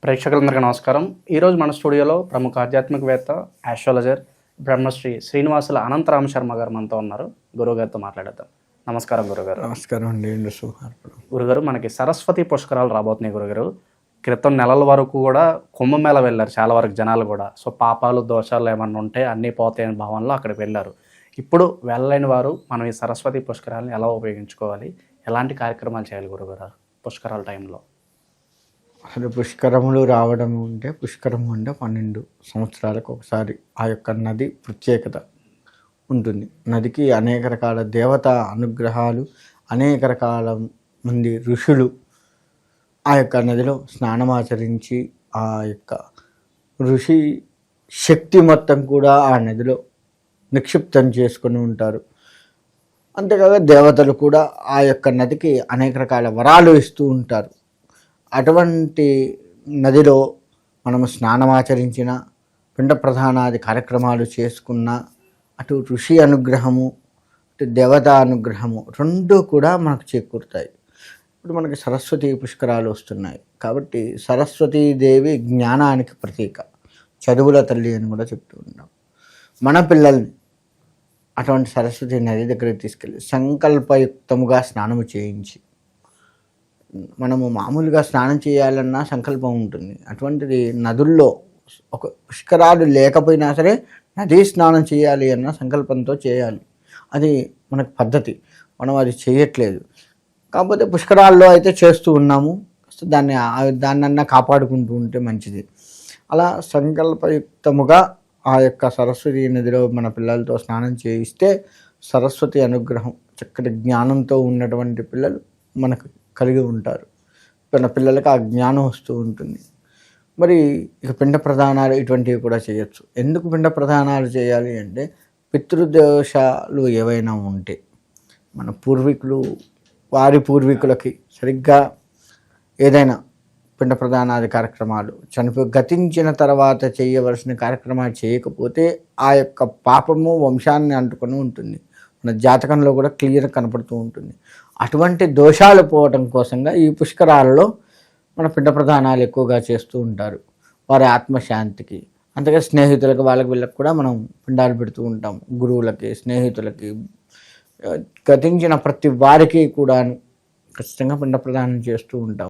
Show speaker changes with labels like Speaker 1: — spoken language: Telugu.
Speaker 1: ప్రేక్షకులందరికీ నమస్కారం. ఈరోజు మన స్టూడియోలో ప్రముఖ ఆధ్యాత్మికవేత్త, ఆస్ట్రాలజర్ బ్రహ్మశ్రీ శ్రీనివాసుల అనంతరామ శర్మ గారు మనతో ఉన్నారు. గురువుగారితో మాట్లాడేద్దాం. నమస్కారం గురుగారు.
Speaker 2: నమస్కారం అండి.
Speaker 1: గురుగారు, మనకి సరస్వతి పుష్కరాలు రాబోతున్నాయి గురుగారు. క్రితం నెలల వరకు కూడా కుంభమేళ వెళ్ళారు చాలా వరకు జనాలు కూడా. సో పాపాలు దోషాలు ఏమన్నా ఉంటే అన్నీ పోతాయని భావనలో అక్కడికి వెళ్ళారు. ఇప్పుడు వెళ్ళలేని వారు మనం ఈ సరస్వతి పుష్కరాలను ఎలా ఉపయోగించుకోవాలి, ఎలాంటి కార్యక్రమాలు చేయాలి గురుగారు పుష్కరాల టైంలో?
Speaker 2: అసలు పుష్కరములు రావడం అంటే పుష్కరము అంటే 12 సంవత్సరాలకు ఒకసారి ఆ యొక్క నది ప్రత్యేకత ఉంటుంది. నదికి అనేక రకాల దేవతా అనుగ్రహాలు, అనేక రకాల మంది ఋషులు ఆ యొక్క నదిలో స్నానమాచరించి ఆ యొక్క ఋషి శక్తి మొత్తం కూడా ఆ నదిలో నిక్షిప్తం చేసుకొని ఉంటారు. అంతేకాక దేవతలు కూడా ఆ యొక్క నదికి అనేక రకాల వరాలు ఇస్తూ ఉంటారు. అటువంటి నదిలో మనము స్నానమాచరించిన, పిండ ప్రధానాది కార్యక్రమాలు చేసుకున్న, అటు ఋషి అనుగ్రహము అటు దేవతా అనుగ్రహము రెండు కూడా మనకు చేకూరుతాయి. ఇప్పుడు మనకి సరస్వతి పుష్కరాలు వస్తున్నాయి కాబట్టి సరస్వతీదేవి జ్ఞానానికి ప్రతీక, చదువుల తల్లి అని కూడా చెప్తూ ఉన్నాం. మన పిల్లల్ని అటువంటి సరస్వతి నది దగ్గరికి తీసుకెళ్ళి సంకల్పయుక్తముగా స్నానము చేయించి, మనము మామూలుగా స్నానం చేయాలన్నా సంకల్పం ఉంటుంది. అటువంటిది నదుల్లో ఒక పుష్కరాలు లేకపోయినా సరే నదీ స్నానం చేయాలి అన్న సంకల్పంతో చేయాలి. అది మనకు పద్ధతి. మనం అది చేయట్లేదు. కాకపోతే పుష్కరాల్లో అయితే చేస్తూ ఉన్నాము. దాన్నన్నా కాపాడుకుంటూ ఉంటే మంచిది. అలా సంకల్పయుక్తముగా ఆ యొక్క సరస్వతి నదిలో మన పిల్లలతో స్నానం చేయిస్తే సరస్వతి అనుగ్రహం, చక్కటి జ్ఞానంతో ఉన్నటువంటి పిల్లలు మనకు కలిగి ఉంటారు. మన పిల్లలకి ఆ జ్ఞానం వస్తూ ఉంటుంది. మరి ఇక పిండ ప్రదానాలు ఇటువంటివి కూడా చేయొచ్చు. ఎందుకు పిండ ప్రదానాలు చేయాలి అంటే, పితృదోషాలు ఏవైనా ఉంటే మన పూర్వీకులు వారి పూర్వీకులకి సరిగ్గా ఏదైనా పిండ ప్రదానాది కార్యక్రమాలు గతించిన తర్వాత చేయవలసిన కార్యక్రమాలు చేయకపోతే ఆ యొక్క పాపము వంశాన్ని అంటుకొని ఉంటుంది. మన జాతకంలో కూడా క్లియర్ కనపడుతూ ఉంటుంది. అటువంటి దోషాలు పోవటం కోసంగా ఈ పుష్కరాలలో మన పిండ ప్రదానాలు ఎక్కువగా చేస్తూ ఉంటారు. వారి ఆత్మశాంతికి, అంతగా స్నేహితులకు, వీళ్ళకి కూడా మనం పిండాలు పెడుతూ ఉంటాం. గురువులకి, స్నేహితులకి, గతించిన ప్రతి వారికి కూడా ఖచ్చితంగా పిండ ప్రదానం చేస్తూ ఉంటాం.